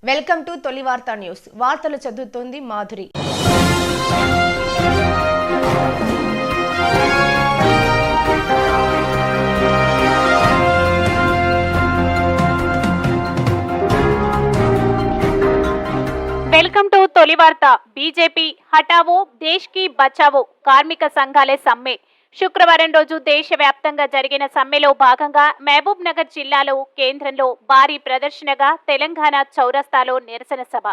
Welcome to తొలి వార్తా news. వార్తలు చదువుతోంది మాధురి. వెల్కమ్ టు తొలి వార్త. బీజేపీ హటావో దేశ్ కి బచావో కార్మిక సంఘాలే సమ్మె. శుక్రవారం రోజు దేశవ్యాప్తంగా జరిగిన సమ్మెలో భాగంగా మహబూబ్ నగర్ జిల్లాలో కేంద్రంలో భారీ ప్రదర్శనగా తెలంగాణ చౌరస్తాలో నిరసన సభ.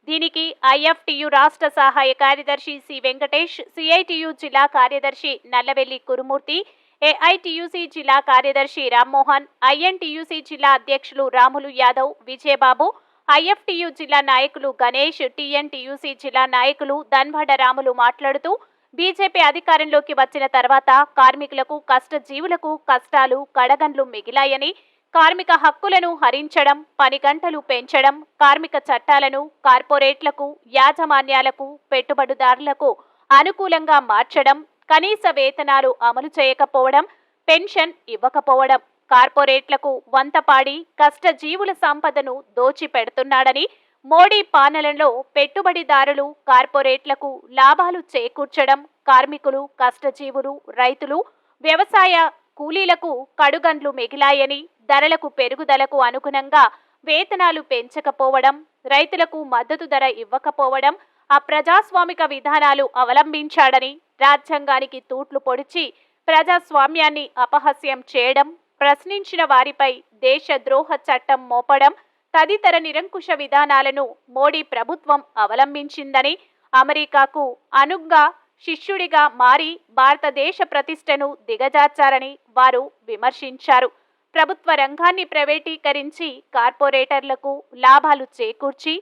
దీనికి ఐఎఫ్టియు రాష్ట్ర సహాయ కార్యదర్శి సి వెంకటేష్, సిఐటియు జిల్లా కార్యదర్శి నల్లవెల్లి కురుమూర్తి, ఏఐటియుసి జిల్లా కార్యదర్శి రామ్మోహన్, ఐఎన్టియుసి జిల్లా అధ్యక్షులు రాములు యాదవ్, విజయబాబు, ఐఎఫ్టియు జిల్లా నాయకులు గణేష్, టిఎన్టియుసి జిల్లా నాయకులు ధన్వాడ రాములు మాట్లాడుతూ బీజేపీ అధికారంలోకి వచ్చిన తర్వాత కార్మికులకు, కష్టజీవులకు కష్టాలు కడగండ్లు మిగిలాయని, కార్మిక హక్కులను హరించడం, పని గంటలు పెంచడం, కార్మిక చట్టాలను కార్పొరేట్లకు, యాజమాన్యాలకు, పెట్టుబడిదారులకు అనుకూలంగా మార్చడం, కనీస వేతనాలు అమలు చేయకపోవడం, పెన్షన్ ఇవ్వకపోవడం, కార్పొరేట్లకు వంతపాడి కష్టజీవుల సంపదను దోచిపెడుతున్నాడని, మోడీ పాలనలో పెట్టుబడిదారులు, కార్పొరేట్లకు లాభాలు చేకూర్చడం, కార్మికులు, కష్టజీవులు, రైతులు, వ్యవసాయ కూలీలకు కడుగండ్లు మిగిలాయని, ధరలకు పెరుగుదలకు అనుగుణంగా వేతనాలు పెంచకపోవడం, రైతులకు మద్దతు ధర ఇవ్వకపోవడం, అప్రజాస్వామిక విధానాలు అవలంబించాడని, రాజ్యాంగానికి తూట్లు పొడిచి ప్రజాస్వామ్యాన్ని అపహాస్యం చేయడం, ప్రశ్నించిన వారిపై దేశద్రోహ చట్టం మోపడం తదితర నిరంకుశ విధానాలను మోడీ ప్రభుత్వం అవలంబించిందని, అమెరికాకు అనుగ్గా శిష్యుడిగా మారి భారతదేశ ప్రతిష్టను దిగజార్చారని వారు విమర్శించారు. ప్రభుత్వ రంగాన్ని ప్రైవేటీకరించి కార్పొరేటర్లకు లాభాలు చేకూర్చి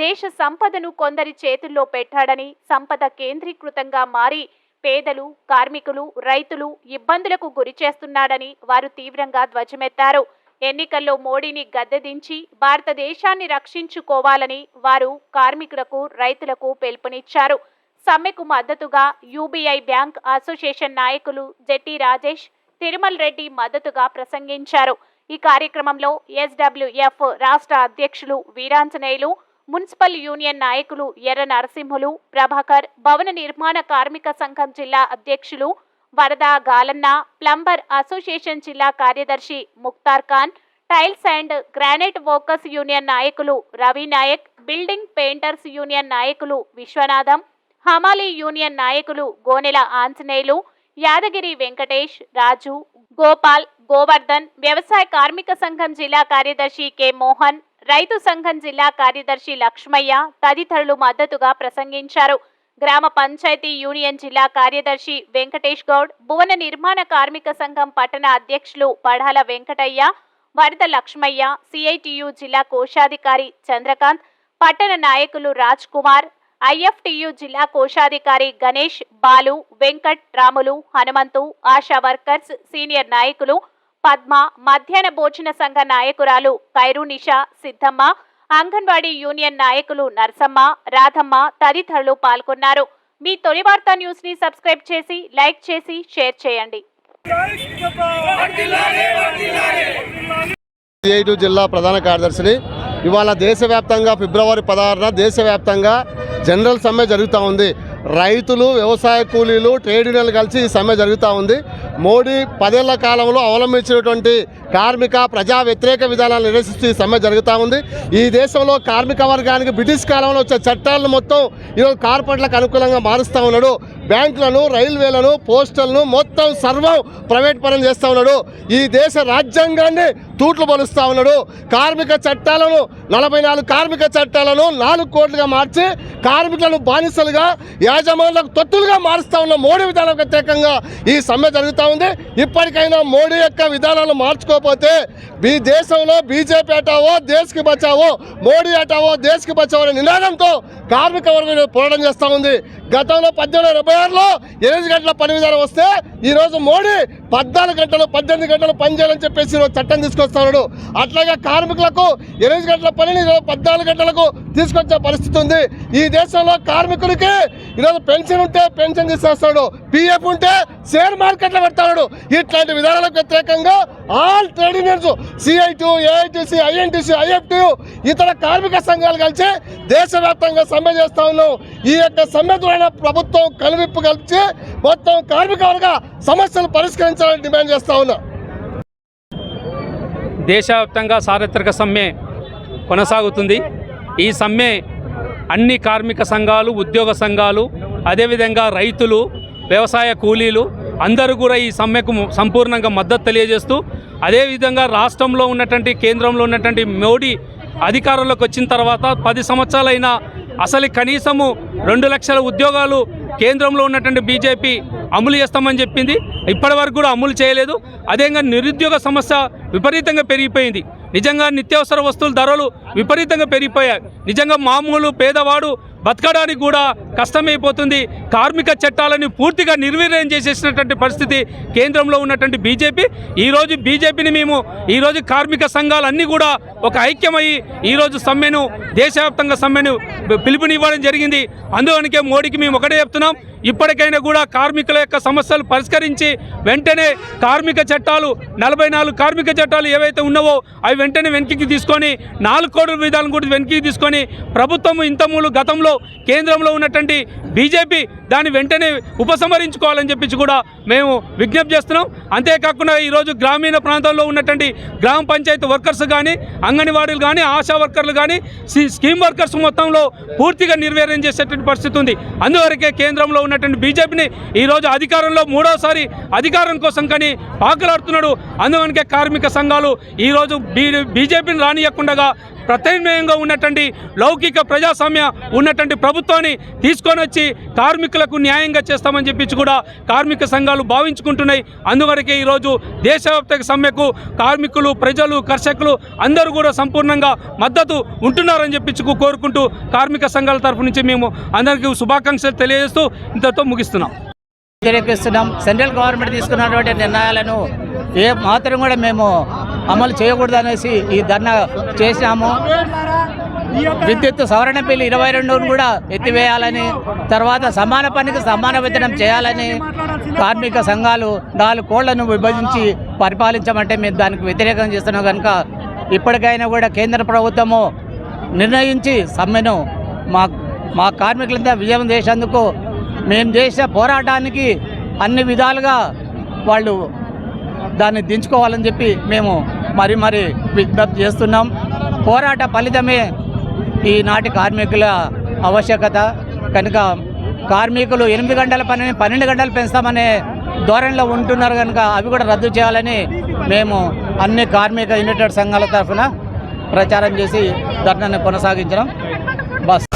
దేశ సంపదను కొందరి చేతుల్లో పెట్టాడని, సంపద కేంద్రీకృతంగా మారి పేదలు, కార్మికులు, రైతులు ఇబ్బందులకు గురి చేస్తున్నాడని వారు తీవ్రంగా ధ్వజమెత్తారు. ఎన్నికల్లో మోడీని గద్దెదించి భారతదేశాన్ని రక్షించుకోవాలని వారు కార్మికులకు, రైతులకు పిలుపునిచ్చారు. సమ్మెకు మద్దతుగా యూబీఐ బ్యాంక్ అసోసియేషన్ నాయకులు జెట్టి రాజేష్, తిరుమల్ రెడ్డి మద్దతుగా ప్రసంగించారు. ఈ కార్యక్రమంలో ఎస్డబ్ల్యూఎఫ్ రాష్ట్ర అధ్యక్షులు వీరాంజనేయులు, మున్సిపల్ యూనియన్ నాయకులు ఎర్ర నరసింహులు, ప్రభాకర్, భవన నిర్మాణ కార్మిక సంఘం జిల్లా అధ్యక్షులు వరద గాలన్న, ప్లంబర్ అసోసియేషన్ జిల్లా కార్యదర్శి Mukhtar Khan, tiles and granite workers union నాయకులు Ravi Nayak, building painters union నాయకులు విశ్వనాథం, హమాలీ యూనియన్ నాయకులు గోనెల ఆంజనేయులు, యాదగిరి వెంకటేష్, రాజు, గోపాల్, గోవర్ధన్, వ్యవసాయ కార్మిక సంఘం జిల్లా కార్యదర్శి కె మోహన్, రైతు సంఘం జిల్లా కార్యదర్శి లక్ష్మయ్య తదితరులు మద్దతుగా ప్రసంగించారు. గ్రామ పంచాయతీ యూనియన్ జిల్లా కార్యదర్శి వెంకటేష్ గౌడ్, భువన నిర్మాణ కార్మిక సంఘం పట్టణ అధ్యక్షులు పడాల వెంకటయ్య, వరద లక్ష్మయ్య, సిఐటియు జిల్లా కోశాధికారి చంద్రకాంత్, పట్టణ నాయకులు రాజ్ కుమార్, ఐఎఫ్టియు జిల్లా కోశాధికారి గణేష్, బాలు, వెంకట్, రాములు, హనుమంతు, ఆశా వర్కర్స్ సీనియర్ నాయకులు పద్మ, మధ్యాహ్న భోజన సంఘ నాయకురాలు ఖైరునిషా, సిద్ధమ్మ, అంగన్వాడీ యూనియన్ నాయకులు నర్సమ్మ, రాధమ్మ తదితరులు పాల్గొన్నారు. మీ తొలి వార్తా న్యూస్ ని సబ్స్క్రైబ్ చేసి, లైక్ చేసి, షేర్ చేయండి. జిల్లా ప్రధాన కార్యదర్శిని. ఇవాళ దేశవ్యాప్తంగా ఫిబ్రవరి 16న దేశవ్యాప్తంగా జనరల్ సమ్మె జరుగుతూ ఉంది. రైతులు, వ్యవసాయ కూలీలు, ట్రేడ్ యూనియన్లు కలిసి ఈ సమ్మె జరుగుతూ ఉంది. మోడీ 10 ఏళ్ల కాలంలో అవలంబించినటువంటి కార్మిక ప్రజా వ్యతిరేక విధానాలు నిరసిస్తూ ఈ సమ్మె జరుగుతూ ఉంది. ఈ దేశంలో కార్మిక వర్గానికి బ్రిటిష్ కాలంలో వచ్చే చట్టాలను మొత్తం ఈరోజు కార్పొరేట్లకు అనుకూలంగా మారుస్తూ ఉన్నాడు. బ్యాంకులను, రైల్వేలను, పోస్టల్ను మొత్తం సర్వం ప్రైవేట్ పరం చేస్తూ ఉన్నాడు. ఈ దేశ రాజ్యాంగాన్ని తూట్లు పలుస్తూ ఉన్నాడు. కార్మిక చట్టాలను 44 కార్మిక చట్టాలను 4 కోట్లుగా మార్చి కార్మికులను బానిసలుగా, యాజమానులకు తొత్తులుగా మారుస్తూ ఉన్న మోడీ విధానం వ్యతిరేకంగా ఈ సమ్మె జరుగుతూ ఉంది. ఇప్పటికైనా మోడీ యొక్క విధానాలు మార్చుకోకపోతే ఈ దేశంలో బీజేపీ హటావో దేశ్కి బచావో, మోడీ హటావో దేశ్కి బచావో అనే నినాదంతో కార్మిక వర్గం పోరాటం చేస్తూ ఉంది. గతంలో 1886లో 8 గంటల పని విధానం వస్తే ఈరోజు మోడీ 14 గంటలు 18 గంటలు పని చేయాలని చెప్పేసి ఈరోజు చట్టం తీసుకొస్తున్నాడు. అట్లాగే కార్మికులకు 8 గంటల పనిని 14 గంటలకు తీసుకొచ్చే పరిస్థితి ఉంది. ఈ దేశంలో కార్మికులకి ఈరోజు పెన్షన్ ఉంటే పెన్షన్ తీసేస్తాడు, పిఎఫ్ ఉంటే షేర్ మార్కెట్లో పెడతాడు. ఇట్లాంటి విధానాలకు వ్యతిరేకంగా all trade unions CIT, AITC, INTUC, IFTU ఇతర కార్మిక సంఘాలు కలిసి దేశవ్యాప్తంగా సమ్మె చేస్తా ఉన్నాం. ఈ యొక్క సమ్మె ద్వారా ప్రభుత్వం కనువిప్పు కలిసి మొత్తం కార్మిక వర్గ సమస్యలు పరిష్కరించాలని డిమాండ్ చేస్తా ఉన్నాం. దేశవ్యాప్తంగా చారిత్రక సమ్మె కొనసాగుతుంది. ఈ సమ్మె అన్ని కార్మిక సంఘాలు, ఉద్యోగ సంఘాలు, అదేవిధంగా రైతులు, వ్యవసాయ కూలీలు అందరూ కూడా ఈ సమ్మెకు సంపూర్ణంగా మద్దతు తెలియజేస్తూ, అదేవిధంగా రాష్ట్రంలో ఉన్నటువంటి, కేంద్రంలో ఉన్నటువంటి మోడీ అధికారంలోకి వచ్చిన తర్వాత 10 సంవత్సరాలైనా అసలు కనీసము 2 లక్షల ఉద్యోగాలు కేంద్రంలో ఉన్నటువంటి బీజేపీ అమలు చేస్తామని చెప్పింది. ఇప్పటి వరకు కూడా అమలు చేయలేదు. అదేవిధంగా నిరుద్యోగ సమస్య విపరీతంగా పెరిగిపోయింది. నిజంగా నిత్యావసర వస్తువుల ధరలు విపరీతంగా పెరిగిపోయాయి. నిజంగా మామూలు పేదవాడు బతకడానికి కూడా కష్టమైపోతుంది. కార్మిక చట్టాలను పూర్తిగా నిర్వీర్యం చేసేసినటువంటి పరిస్థితి కేంద్రంలో ఉన్నటువంటి బీజేపీ. ఈరోజు బీజేపీని మేము ఈరోజు కార్మిక సంఘాలన్నీ కూడా ఒక ఐక్యమయ్యి ఈరోజు సమ్మెను, దేశవ్యాప్తంగా సమ్మెను పిలుపునివ్వడం జరిగింది. అందువనికే మోడీకి మేము ఒకటే చెప్తున్నాం, ఇప్పటికైనా కూడా కార్మికుల యొక్క సమస్యలు పరిష్కరించి వెంటనే కార్మిక చట్టాలు 44 కార్మిక చట్టాలు ఏవైతే ఉన్నావో అవి వెంటనే వెనక్కి తీసుకొని 4 కోట్ల విధాలను కూడా వెనక్కి తీసుకొని ప్రభుత్వం ఇంతమూలు గతంలో కేంద్రంలో ఉన్నటువంటి బీజేపీ దాన్ని వెంటనే ఉపసంహరించుకోవాలని చెప్పి కూడా మేము విజ్ఞప్తి చేస్తున్నాం. అంతేకాకుండా ఈరోజు గ్రామీణ ప్రాంతాల్లో ఉన్నటువంటి గ్రామ పంచాయతీ వర్కర్స్ కానీ, అంగన్వాడీలు కానీ, ఆశా వర్కర్లు కానీ, స్కీమ్ వర్కర్స్ మొత్తంలో పూర్తిగా నిర్వీర్యం చేసేటువంటి పరిస్థితి ఉంది. అందువరకే కేంద్రంలో ఉన్నటువంటి బీజేపీని ఈరోజు అధికారంలో 3వసారి అధికారం కోసం కానీ పాకులాడుతున్నాడు. అందువనకే కార్మిక సంఘాలు ఈరోజు బీజేపీని రానియకుండా ప్రత్యామ్నాయంగా ఉన్నటువంటి లౌకిక ప్రజాస్వామ్య ఉన్నటువంటి ప్రభుత్వాన్ని తీసుకొని వచ్చి కార్మికులకు న్యాయంగా చేస్తామని చెప్పి కూడా కార్మిక సంఘాలు భావించుకుంటున్నాయి. అందువరకే ఈరోజు దేశవ్యాప్త సమ్మెకు కార్మికులు, ప్రజలు, కర్షకులు అందరూ కూడా సంపూర్ణంగా మద్దతు ఉంటున్నారని చెప్పి కోరుకుంటూ కార్మిక సంఘాల తరఫు నుంచి మేము అందరికీ శుభాకాంక్షలు తెలియజేస్తూ ఇంతతో ముగిస్తున్నాం. వ్యతిరేకిస్తున్నాం. సెంట్రల్ గవర్నమెంట్ తీసుకున్నటువంటి నిర్ణయాలను ఏ మాత్రం కూడా మేము అమలు చేయకూడదు అనేసి ఈ ధర్నా చేసినాము. విద్యుత్ సవరణ బిల్లు 22ను కూడా ఎత్తివేయాలని, తర్వాత సమాన పనికి సమాన వేతనం చేయాలని కార్మిక సంఘాలు 4 కోళ్లను విభజించి పరిపాలించమంటే మేము దానికి వ్యతిరేకం చేస్తున్నాం. కనుక ఇప్పటికైనా కూడా కేంద్ర ప్రభుత్వము నిర్ణయించి సమ్మెను మా కార్మికులంతా విజయం చేసేందుకు మేము చేసే పోరాటానికి అన్ని విధాలుగా వాళ్ళు దాన్ని దించుకోవాలని చెప్పి మేము మరి విజ్ఞప్తి చేస్తున్నాం. పోరాట ఫలితమే ఈనాటి కార్మికుల ఆవశ్యకత. కనుక కార్మికులు 8 గంటల పనిని 12 గంటలు పెంచుతామనే ధోరణిలో ఉంటున్నారు. కనుక అవి కూడా రద్దు చేయాలని మేము అన్ని కార్మిక యునైటెడ్ సంఘాల తరఫున ప్రచారం చేసి ధర్నాన్ని కొనసాగించడం. బస్